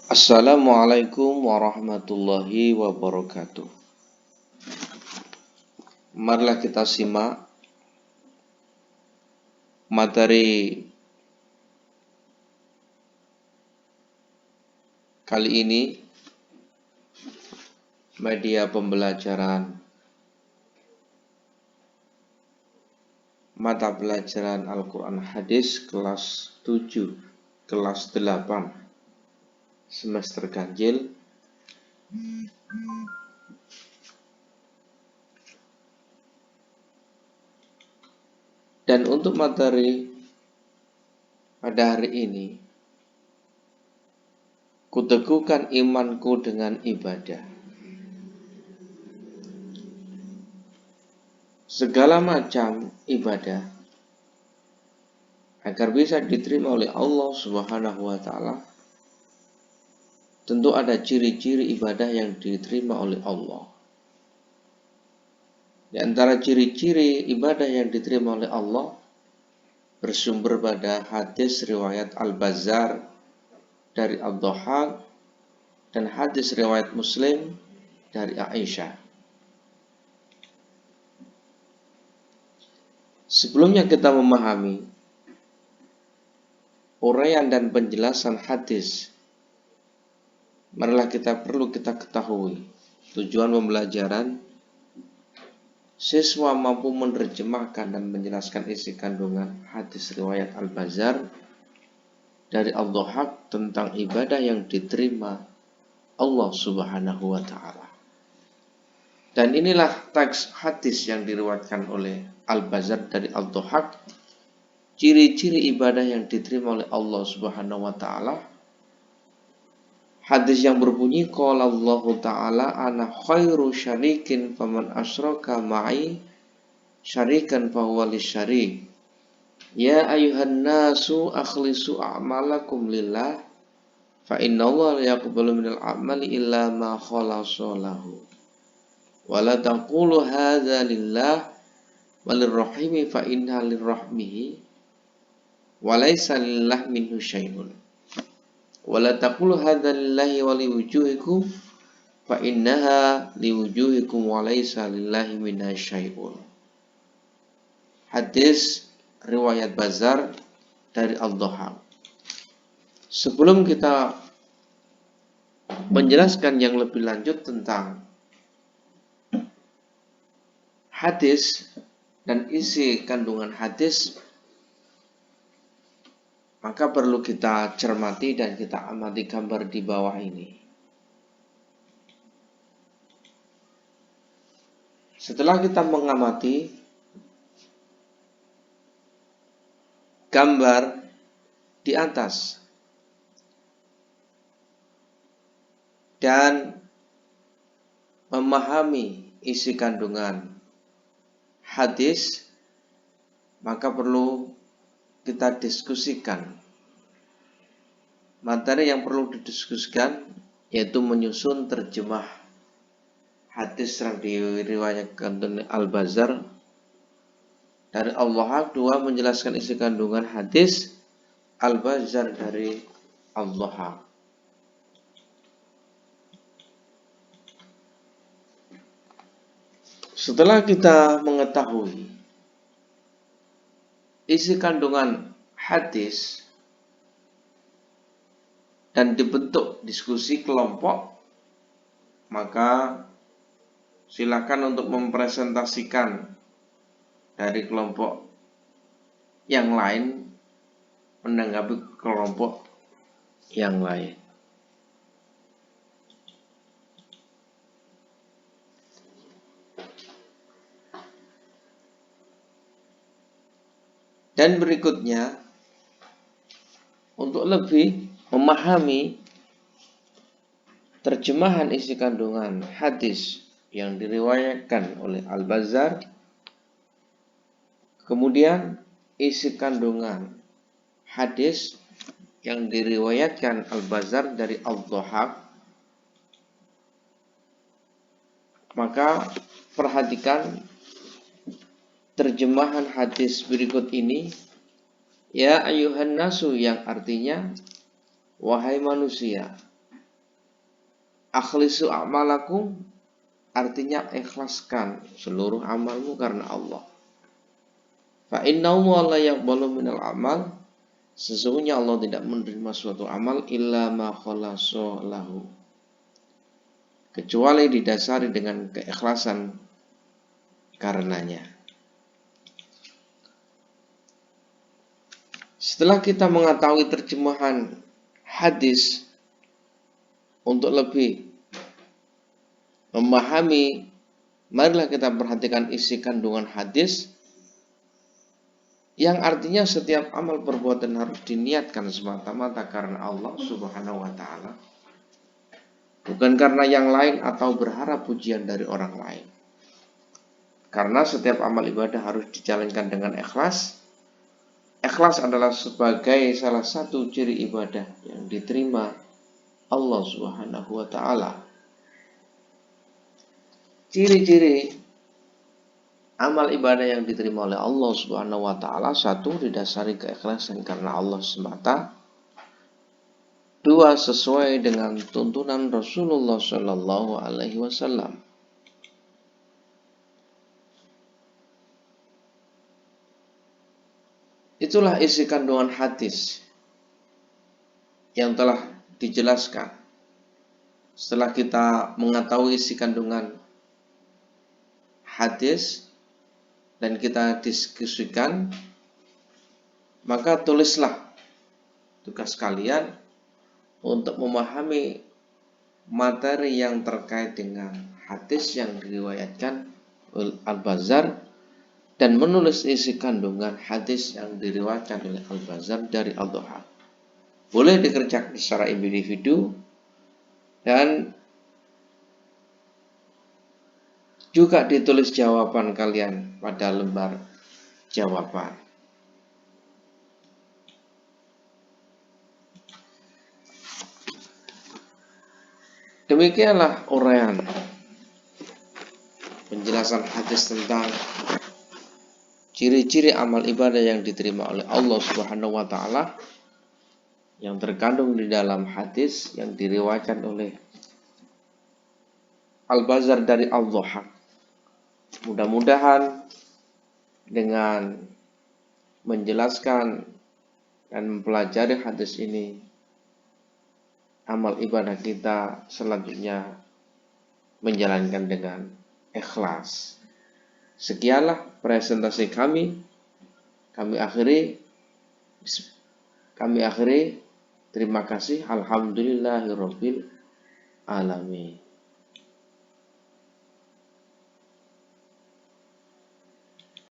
Assalamualaikum warahmatullahi wabarakatuh. Marilah kita simak materi kali ini, media pembelajaran mata pelajaran Al-Quran Hadis kelas 7, kelas 8, semester ganjil. Dan untuk materi pada hari ini, kuteguhkan imanku dengan ibadah. Segala macam ibadah agar bisa diterima oleh Allah Subhanahu wa Ta'ala, tentu ada ciri-ciri ibadah yang diterima oleh Allah. Di antara ciri-ciri ibadah yang diterima oleh Allah bersumber pada hadis riwayat Al-Bazzar dari Ad-Dhahhak dan hadis riwayat Muslim dari Aisyah. Sebelumnya kita memahami uraian dan penjelasan hadis, marilah perlu kita ketahui tujuan pembelajaran. Siswa mampu menerjemahkan dan menjelaskan isi kandungan hadis riwayat Al-Bazzar dari Ad-Dhahhak tentang ibadah yang diterima Allah Subhanahu wa Ta'ala. Dan inilah teks hadis yang diriwayatkan oleh Al-Bazzar dari Ad-Dhahhak, ciri-ciri ibadah yang diterima oleh Allah Subhanahu wa Ta'ala. Hadis yang berbunyi, qala Allah Ta'ala ana khairu syarikin faman asyraka ma'i syarikan fahuwa lisyarik. Ya ayuhan nasu akhlisu a'malakum lillah fa inna Allah la yaqbalu minal a'mali illa ma khalasa lahu. Wa la taqulu hadza lillah walirrahimi fa inna lirrahmihi wa laysa lillah minhu syai'un. Wa la taqulu hadza lillahi wa liwujuhikum fa innaha liwujuhikum wa laysa lillahi minha syai'un. Hadis riwayat Bazzar dari Ad-Dhahhak. Sebelum kita menjelaskan yang lebih lanjut tentang hadis dan isi kandungan hadis, maka perlu kita cermati dan kita amati gambar di bawah ini. Setelah kita mengamati gambar di atas dan memahami isi kandungan hadis, maka perlu kita diskusikan. Materi yang perlu didiskusikan yaitu menyusun terjemah hadis yang diriwayatkan oleh Al-Bazzar dari Ad-Dhahhak. 2. Menjelaskan isi kandungan hadis Al-Bazzar dari Ad-Dhahhak. Setelah kita mengetahui isi kandungan hadis dan dibentuk diskusi kelompok, maka silakan untuk mempresentasikan dari kelompok yang lain menanggapi kelompok yang lain. Dan berikutnya, untuk lebih memahami terjemahan isi kandungan hadis yang diriwayatkan oleh Al-Bazzar, kemudian isi kandungan hadis yang diriwayatkan Al-Bazzar dari Ad-Dhahhak, maka perhatikan terjemahan hadis berikut ini. Ya ayuhan nasu, yang artinya wahai manusia, akhlisu a'malakum artinya ikhlaskan seluruh amalmu karena Allah. Fa innahu la yaqbalu minal amal, sesungguhnya Allah tidak menerima suatu amal illa ma khalasa lahu, kecuali didasari dengan keikhlasan karenanya. Setelah kita mengetahui terjemahan hadis untuk lebih memahami, marilah kita perhatikan isi kandungan hadis yang artinya setiap amal perbuatan harus diniatkan semata-mata karena Allah Subhanahu wa taala, bukan karena yang lain atau berharap pujian dari orang lain. Karena setiap amal ibadah harus dijalankan dengan ikhlas. Ikhlas adalah sebagai salah satu ciri ibadah yang diterima Allah Subhanahu wa taala. Ciri-ciri amal ibadah yang diterima oleh Allah Subhanahu wa taala: satu, didasari keikhlasan karena Allah semata. Dua, sesuai dengan tuntunan Rasulullah Shallallahu alaihi wasallam. Itulah isi kandungan hadis yang telah dijelaskan. Setelah kita mengetahui isi kandungan hadis dan kita diskusikan, maka tulislah tugas kalian untuk memahami materi yang terkait dengan hadis yang diriwayatkan oleh Al-Bazzar dan menulis isi kandungan hadis yang diriwayatkan oleh Al-Bazzar dari Al-Dhahhak. Boleh dikerjakan secara individu dan juga ditulis jawaban kalian pada lembar jawaban. Demikianlah uraian penjelasan hadis tentang ciri-ciri amal ibadah yang diterima oleh Allah Subhanahu wa taala yang terkandung di dalam hadis yang diriwayatkan oleh Al-Bazzar dari Al-Dhahhak. Mudah-mudahan dengan menjelaskan dan mempelajari hadis ini, amal ibadah kita selanjutnya menjalankan dengan ikhlas. Sekianlah presentasi kami. Kami akhiri. Terima kasih. Alhamdulillahirabbil alamin.